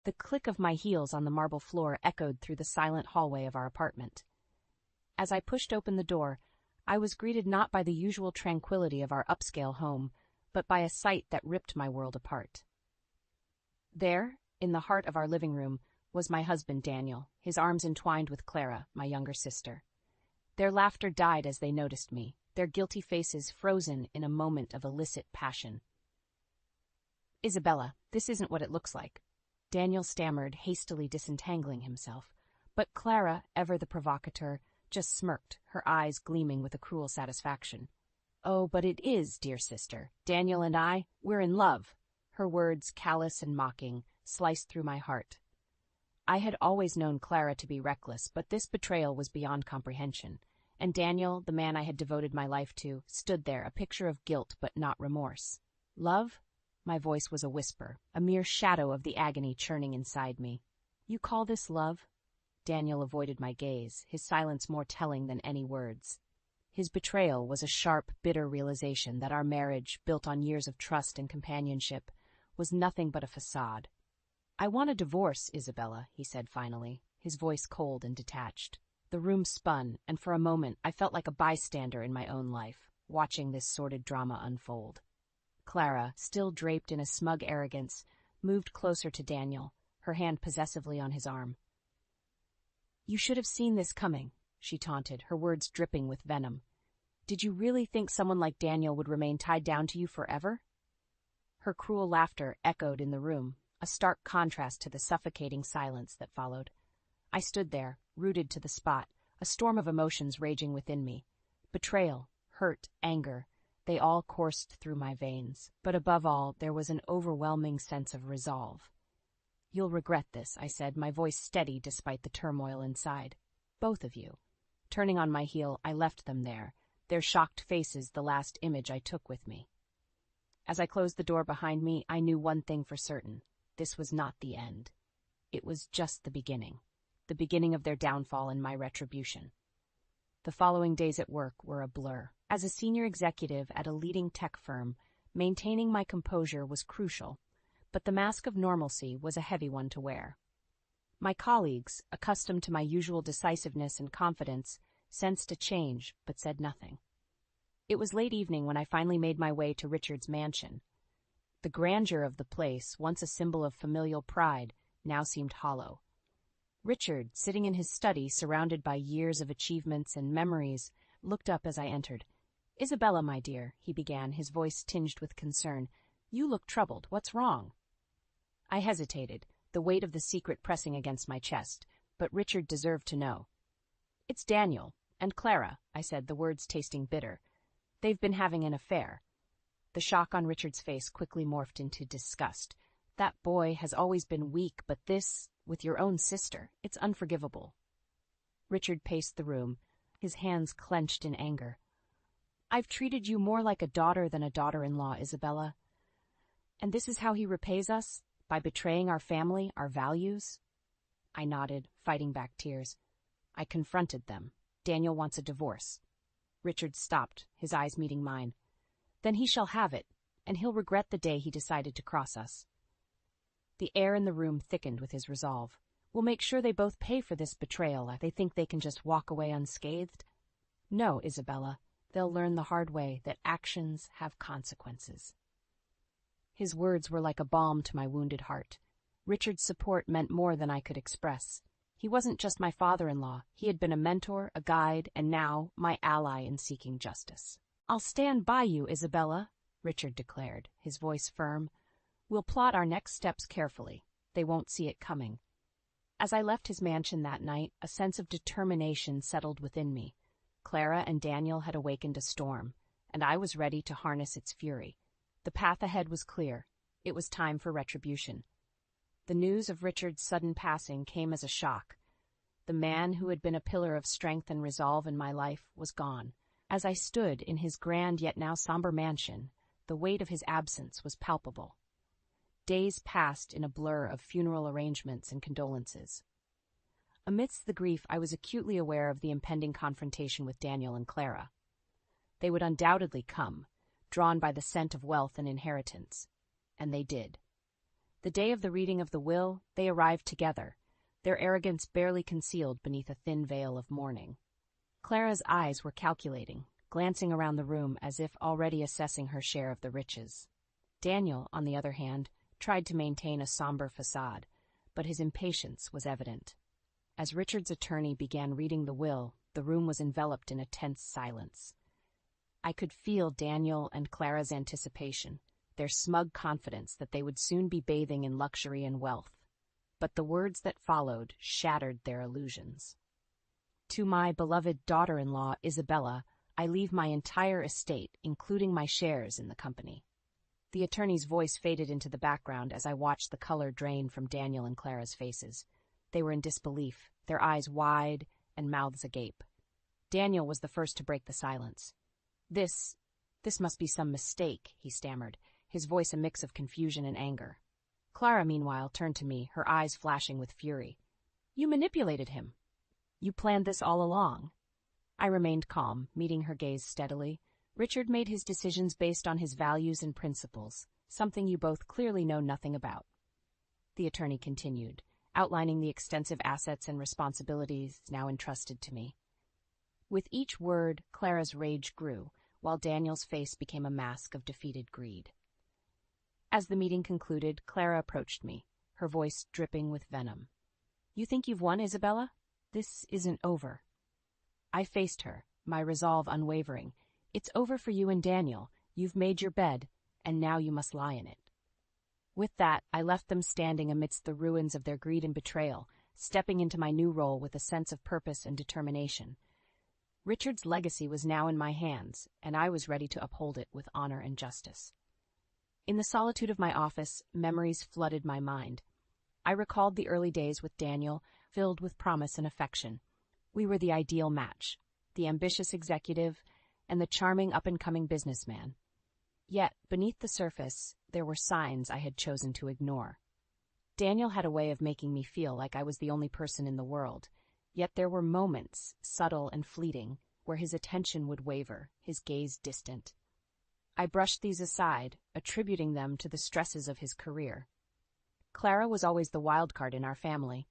The click of my heels on the marble floor echoed through the silent hallway of our apartment. As I pushed open the door, I was greeted not by the usual tranquility of our upscale home, but by a sight that ripped my world apart. There, in the heart of our living room, was my husband Daniel, his arms entwined with Clara, my younger sister. Their laughter died as they noticed me, their guilty faces frozen in a moment of illicit passion. "Isabella, this isn't what it looks like," Daniel stammered, hastily disentangling himself. But Clara, ever the provocateur, just smirked, her eyes gleaming with a cruel satisfaction. "Oh, but it is, dear sister. Daniel and we're in love." Her words, callous and mocking, sliced through my heart. I had always known Clara to be reckless, but this betrayal was beyond comprehension. And Daniel, the man I had devoted my life to, stood there, a picture of guilt but not remorse. "Love?" My voice was a whisper, a mere shadow of the agony churning inside me. "You call this love?" Daniel avoided my gaze, his silence more telling than any words. His betrayal was a sharp, bitter realization that our marriage, built on years of trust and companionship, was nothing but a facade. "I want a divorce, Isabella," he said finally, his voice cold and detached. The room spun, and for a moment I felt like a bystander in my own life, watching this sordid drama unfold. Clara, still draped in a smug arrogance, moved closer to Daniel, her hand possessively on his arm. "You should have seen this coming," she taunted, her words dripping with venom. "Did you really think someone like Daniel would remain tied down to you forever?" Her cruel laughter echoed in the room, a stark contrast to the suffocating silence that followed. I stood there, rooted to the spot, a storm of emotions raging within me. Betrayal, hurt, anger, they all coursed through my veins. But above all, there was an overwhelming sense of resolve. "You'll regret this," I said, my voice steady despite the turmoil inside. "Both of you." Turning on my heel, I left them there, their shocked faces the last image I took with me. As I closed the door behind me, I knew one thing for certain. This was not the end. It was just the beginning of their downfall and my retribution. The following days at work were a blur. As a senior executive at a leading tech firm, maintaining my composure was crucial, but the mask of normalcy was a heavy one to wear. My colleagues, accustomed to my usual decisiveness and confidence, sensed a change but said nothing. It was late evening when I finally made my way to Richard's mansion. The grandeur of the place, once a symbol of familial pride, now seemed hollow. Richard, sitting in his study surrounded by years of achievements and memories, looked up as I entered. "Isabella, my dear," he began, his voice tinged with concern. "You look troubled. What's wrong?" I hesitated, the weight of the secret pressing against my chest, but Richard deserved to know. "It's Daniel and Clara," I said, the words tasting bitter. "They've been having an affair." The shock on Richard's face quickly morphed into disgust. "That boy has always been weak, but this, with your own sister, it's unforgivable." Richard paced the room, his hands clenched in anger. "I've treated you more like a daughter than a daughter-in-law, Isabella. And this is how he repays us? By betraying our family, our values?" I nodded, fighting back tears. I confronted them. "Daniel wants a divorce." Richard stopped, his eyes meeting mine. "Then he shall have it, and he'll regret the day he decided to cross us." The air in the room thickened with his resolve. "We'll make sure they both pay for this betrayal. They think they can just walk away unscathed?" "No, Isabella. They'll learn the hard way that actions have consequences." His words were like a balm to my wounded heart. Richard's support meant more than I could express. He wasn't just my father-in-law. He had been a mentor, a guide, and now my ally in seeking justice. "I'll stand by you, Isabella," Richard declared, his voice firm. "We'll plot our next steps carefully. They won't see it coming." As I left his mansion that night, a sense of determination settled within me. Clara and Daniel had awakened a storm, and I was ready to harness its fury. The path ahead was clear. It was time for retribution. The news of Richard's sudden passing came as a shock. The man who had been a pillar of strength and resolve in my life was gone. As I stood in his grand yet now somber mansion, the weight of his absence was palpable. Days passed in a blur of funeral arrangements and condolences. Amidst the grief, I was acutely aware of the impending confrontation with Daniel and Clara. They would undoubtedly come, drawn by the scent of wealth and inheritance. And they did. The day of the reading of the will, they arrived together, their arrogance barely concealed beneath a thin veil of mourning. Clara's eyes were calculating, glancing around the room as if already assessing her share of the riches. Daniel, on the other hand, tried to maintain a somber facade, but his impatience was evident. As Richard's attorney began reading the will, the room was enveloped in a tense silence. I could feel Daniel and Clara's anticipation, their smug confidence that they would soon be bathing in luxury and wealth. But the words that followed shattered their illusions. To my beloved daughter-in-law, Isabella, I leave my entire estate, including my shares in the company. The attorney's voice faded into the background as I watched the color drain from Daniel and Clara's faces. They were in disbelief, their eyes wide and mouths agape. Daniel was the first to break the silence. This must be some mistake, he stammered, his voice a mix of confusion and anger. Clara, meanwhile, turned to me, her eyes flashing with fury. You manipulated him. You planned this all along. I remained calm, meeting her gaze steadily. Richard made his decisions based on his values and principles, something you both clearly know nothing about. The attorney continued, outlining the extensive assets and responsibilities now entrusted to me. With each word, Clara's rage grew, while Daniel's face became a mask of defeated greed. As the meeting concluded, Clara approached me, her voice dripping with venom. You think you've won, Isabella? This isn't over. I faced her, my resolve unwavering. It's over for you and Daniel. You've made your bed, and now you must lie in it. With that, I left them standing amidst the ruins of their greed and betrayal, stepping into my new role with a sense of purpose and determination. Richard's legacy was now in my hands, and I was ready to uphold it with honor and justice. In the solitude of my office, memories flooded my mind. I recalled the early days with Daniel, filled with promise and affection. We were the ideal match, the ambitious executive and the charming up-and-coming businessman. Yet, beneath the surface, there were signs I had chosen to ignore. Daniel had a way of making me feel like I was the only person in the world, yet there were moments, subtle and fleeting, where his attention would waver, his gaze distant. I brushed these aside, attributing them to the stresses of his career. Clara was always the wild card in our family.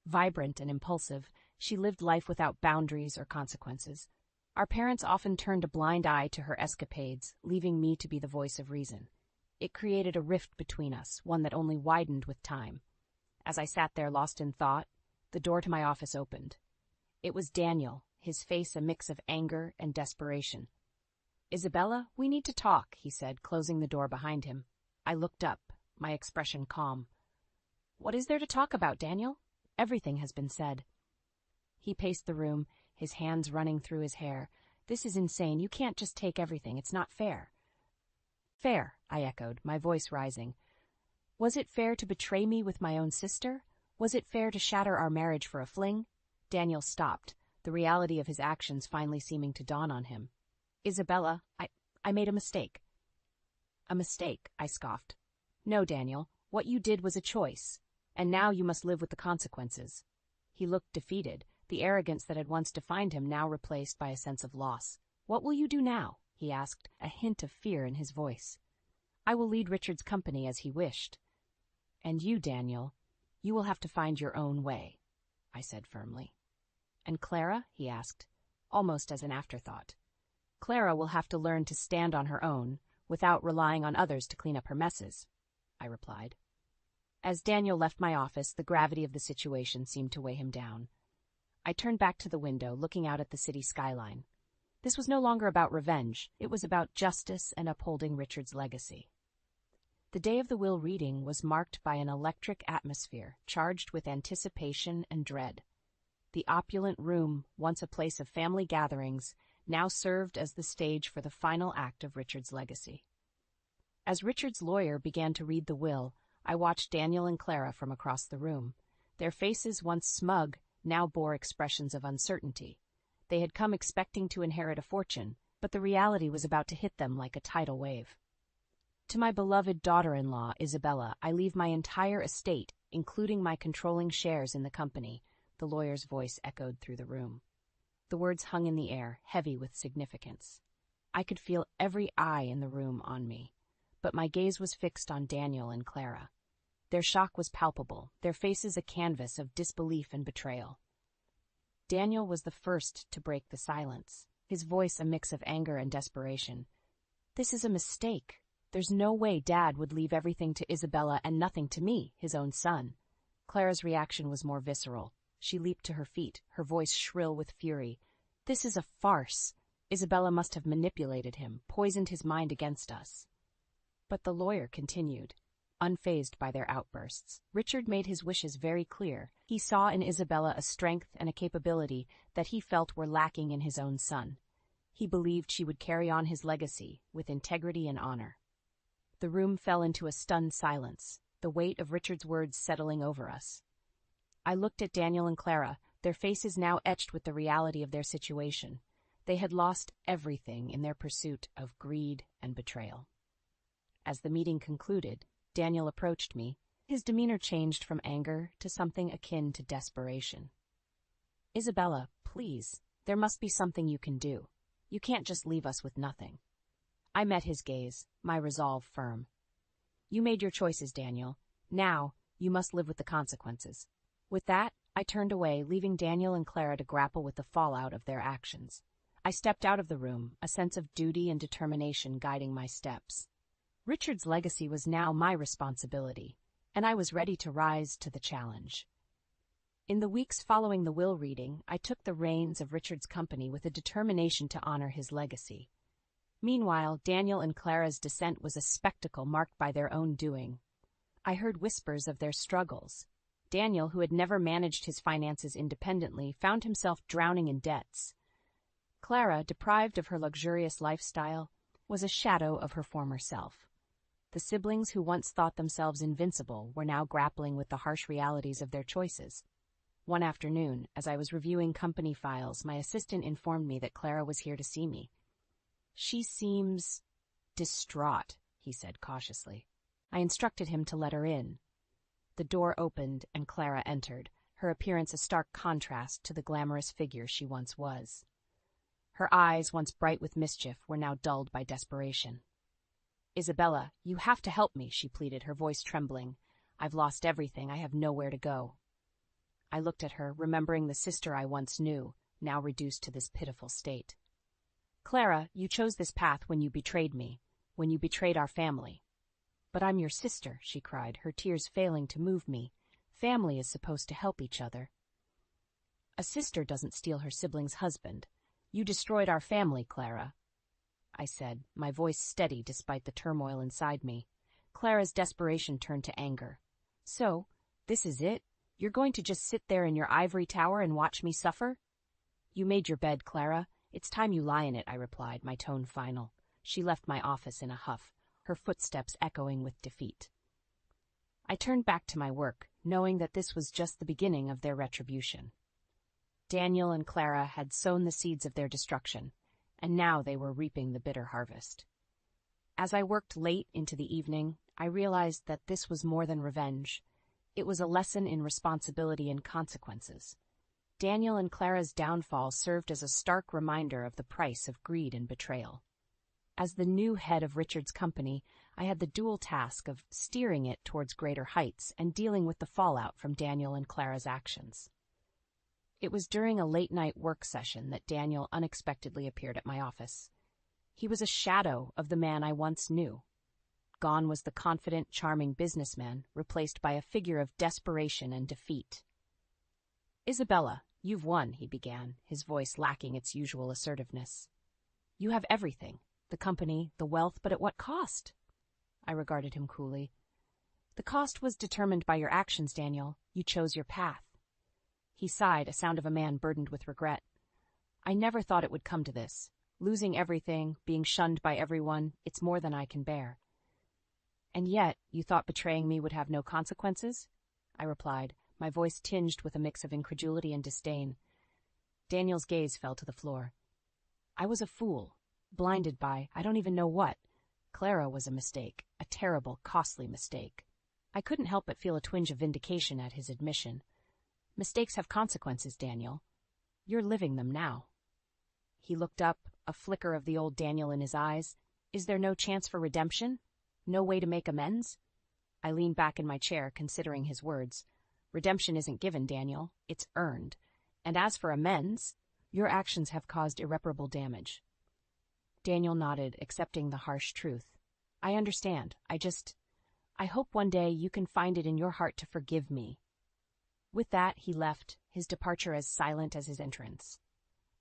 Vibrant and impulsive, she lived life without boundaries or consequences. Our parents often turned a blind eye to her escapades, leaving me to be the voice of reason. It created a rift between us, one that only widened with time. As I sat there lost in thought, the door to my office opened. It was Daniel, his face a mix of anger and desperation. Isabella, we need to talk, he said, closing the door behind him. I looked up, my expression calm. What is there to talk about, Daniel? Everything has been said. He paced the room, his hands running through his hair. This is insane. You can't just take everything. It's not fair. Fair, I echoed, my voice rising. Was it fair to betray me with my own sister? Was it fair to shatter our marriage for a fling? Daniel stopped, the reality of his actions finally seeming to dawn on him. Isabella, I made a mistake. A mistake, I scoffed. No, Daniel, what you did was a choice, and now you must live with the consequences. He looked defeated, the arrogance that had once defined him now replaced by a sense of loss. What will you do now? He asked, a hint of fear in his voice. I will lead Richard's company as he wished. And you, Daniel, you will have to find your own way, I said firmly. And Clara? He asked, almost as an afterthought. Clara will have to learn to stand on her own, without relying on others to clean up her messes, I replied. As Daniel left my office, the gravity of the situation seemed to weigh him down. I turned back to the window, looking out at the city skyline. This was no longer about revenge. It was about justice and upholding Richard's legacy. The day of the will reading was marked by an electric atmosphere charged with anticipation and dread. The opulent room, once a place of family gatherings, now served as the stage for the final act of Richard's legacy. As Richard's lawyer began to read the will, I watched Daniel and Clara from across the room. Their faces, once smug, now bore expressions of uncertainty. They had come expecting to inherit a fortune, but the reality was about to hit them like a tidal wave. To my beloved daughter-in-law, Isabella, I leave my entire estate, including my controlling shares in the company, the lawyer's voice echoed through the room. The words hung in the air, heavy with significance. I could feel every eye in the room on me, but my gaze was fixed on Daniel and Clara. Their shock was palpable, their faces a canvas of disbelief and betrayal. Daniel was the first to break the silence, his voice a mix of anger and desperation. "This is a mistake. There's no way Dad would leave everything to Isabella and nothing to me, his own son." Clara's reaction was more visceral. She leaped to her feet, her voice shrill with fury. "This is a farce. Isabella must have manipulated him, poisoned his mind against us." But the lawyer continued, unfazed by their outbursts. Richard made his wishes very clear. He saw in Isabella a strength and a capability that he felt were lacking in his own son. He believed she would carry on his legacy with integrity and honor. The room fell into a stunned silence, the weight of Richard's words settling over us. I looked at Daniel and Clara, their faces now etched with the reality of their situation. They had lost everything in their pursuit of greed and betrayal. As the meeting concluded, Daniel approached me. His demeanor changed from anger to something akin to desperation. "Isabella, please, there must be something you can do. You can't just leave us with nothing." I met his gaze, my resolve firm. "You made your choices, Daniel. Now, you must live with the consequences." With that, I turned away, leaving Daniel and Clara to grapple with the fallout of their actions. I stepped out of the room, a sense of duty and determination guiding my steps. Richard's legacy was now my responsibility, and I was ready to rise to the challenge. In the weeks following the will reading, I took the reins of Richard's company with a determination to honor his legacy. Meanwhile, Daniel and Clara's descent was a spectacle marked by their own doing. I heard whispers of their struggles. Daniel, who had never managed his finances independently, found himself drowning in debts. Clara, deprived of her luxurious lifestyle, was a shadow of her former self. The siblings who once thought themselves invincible were now grappling with the harsh realities of their choices. One afternoon, as I was reviewing company files, my assistant informed me that Clara was here to see me. "She seems distraught," he said cautiously. I instructed him to let her in. The door opened and Clara entered, her appearance a stark contrast to the glamorous figure she once was. Her eyes, once bright with mischief, were now dulled by desperation. "Isabella, you have to help me," she pleaded, her voice trembling. "I've lost everything. I have nowhere to go." I looked at her, remembering the sister I once knew, now reduced to this pitiful state. "Clara, you chose this path when you betrayed me, when you betrayed our family." "But I'm your sister," she cried, her tears failing to move me. "Family is supposed to help each other." "A sister doesn't steal her sibling's husband. You destroyed our family, Clara," I said, my voice steady despite the turmoil inside me. Clara's desperation turned to anger. "So, this is it? You're going to just sit there in your ivory tower and watch me suffer?" "You made your bed, Clara. It's time you lie in it," I replied, my tone final. She left my office in a huff, her footsteps echoing with defeat. I turned back to my work, knowing that this was just the beginning of their retribution. Daniel and Clara had sown the seeds of their destruction, and now they were reaping the bitter harvest. As I worked late into the evening, I realized that this was more than revenge. It was a lesson in responsibility and consequences. Daniel and Clara's downfall served as a stark reminder of the price of greed and betrayal. As the new head of Richard's company, I had the dual task of steering it towards greater heights and dealing with the fallout from Daniel and Clara's actions. It was during a late-night work session that Daniel unexpectedly appeared at my office. He was a shadow of the man I once knew. Gone was the confident, charming businessman, replaced by a figure of desperation and defeat. "Isabella, you've won," he began, his voice lacking its usual assertiveness. "You have everything, the company, the wealth, but at what cost?" I regarded him coolly. "The cost was determined by your actions, Daniel. You chose your path." He sighed, a sound of a man burdened with regret. "I never thought it would come to this. Losing everything, being shunned by everyone, it's more than I can bear." "And yet, you thought betraying me would have no consequences?" I replied, my voice tinged with a mix of incredulity and disdain. Daniel's gaze fell to the floor. "I was a fool, blinded by I don't even know what. Clara was a mistake, a terrible, costly mistake." I couldn't help but feel a twinge of vindication at his admission. "Mistakes have consequences, Daniel. You're living them now." He looked up, a flicker of the old Daniel in his eyes. "Is there no chance for redemption? No way to make amends?" I leaned back in my chair, considering his words. Redemption isn't given, Daniel. It's earned. And as for amends, your actions have caused irreparable damage. Daniel nodded, accepting the harsh truth. I understand. I hope one day you can find it in your heart to forgive me. With that, he left, his departure as silent as his entrance.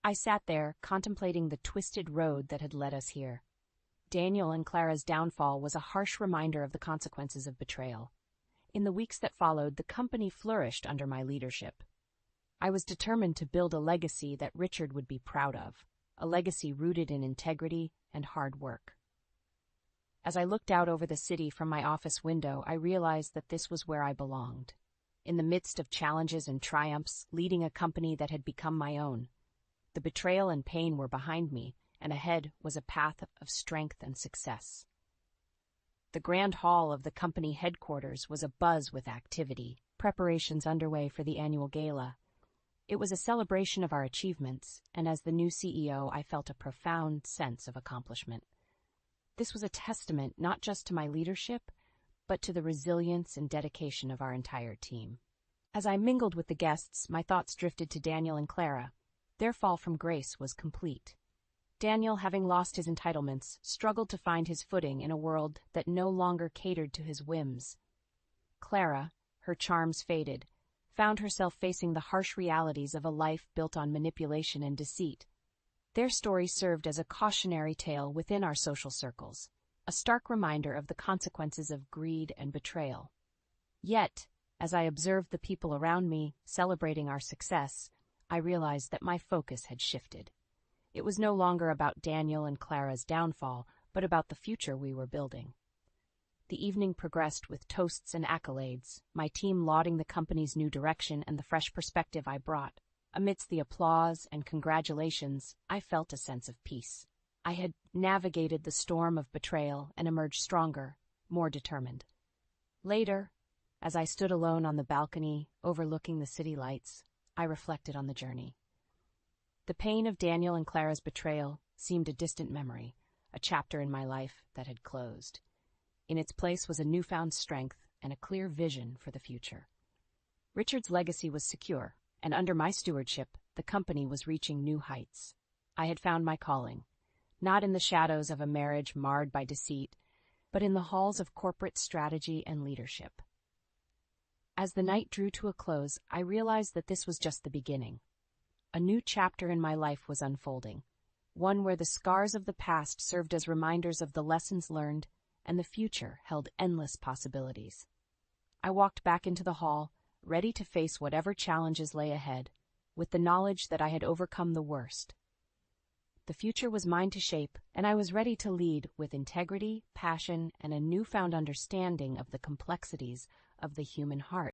I sat there, contemplating the twisted road that had led us here. Daniel and Clara's downfall was a harsh reminder of the consequences of betrayal. In the weeks that followed, the company flourished under my leadership. I was determined to build a legacy that Richard would be proud of, a legacy rooted in integrity and hard work. As I looked out over the city from my office window, I realized that this was where I belonged. In the midst of challenges and triumphs, leading a company that had become my own. The betrayal and pain were behind me, and ahead was a path of strength and success. The grand hall of the company headquarters was abuzz with activity, preparations underway for the annual gala. It was a celebration of our achievements, and as the new CEO, I felt a profound sense of accomplishment. This was a testament not just to my leadership, but to the resilience and dedication of our entire team. As I mingled with the guests, my thoughts drifted to Daniel and Clara. Their fall from grace was complete. Daniel, having lost his entitlements, struggled to find his footing in a world that no longer catered to his whims. Clara, her charms faded, found herself facing the harsh realities of a life built on manipulation and deceit. Their story served as a cautionary tale within our social circles, a stark reminder of the consequences of greed and betrayal. Yet, as I observed the people around me celebrating our success, I realized that my focus had shifted. It was no longer about Daniel and Clara's downfall, but about the future we were building. The evening progressed with toasts and accolades, my team lauding the company's new direction and the fresh perspective I brought. Amidst the applause and congratulations, I felt a sense of peace. I had navigated the storm of betrayal and emerged stronger, more determined. Later, as I stood alone on the balcony overlooking the city lights, I reflected on the journey. The pain of Daniel and Clara's betrayal seemed a distant memory, a chapter in my life that had closed. In its place was a newfound strength and a clear vision for the future. Richard's legacy was secure, and under my stewardship, the company was reaching new heights. I had found my calling, not in the shadows of a marriage marred by deceit, but in the halls of corporate strategy and leadership. As the night drew to a close, I realized that this was just the beginning. A new chapter in my life was unfolding, one where the scars of the past served as reminders of the lessons learned, and the future held endless possibilities. I walked back into the hall, ready to face whatever challenges lay ahead, with the knowledge that I had overcome the worst. The future was mine to shape, and I was ready to lead with integrity, passion, and a newfound understanding of the complexities of the human heart.